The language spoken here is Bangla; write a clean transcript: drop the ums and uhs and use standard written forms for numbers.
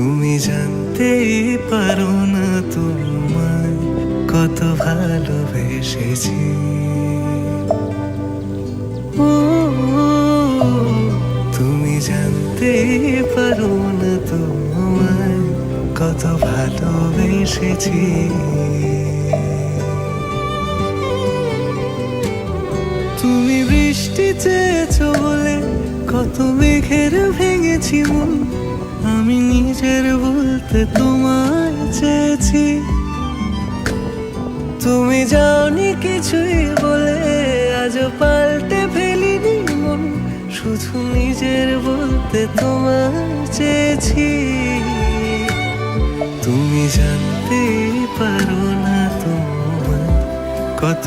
তুমি জানতেই পারো না তোমায় কত ভালোবেসেছি। ও তুমি জানতেই পারো না তোমায় কত ভালোবেসেছি। তুমি বৃষ্টি চেয়েছো বলে কত মেঘের ভেঙেছি মন, আমি নিজের বলতে তোমায় চেয়েছি। তুমি যাওনি কিছুই বলে আজও পাল্টে ফেলিনি মন, শুধু নিজের বলতে তোমায় চেয়েছি। তুমি জানতেই পারো না তোমায় কত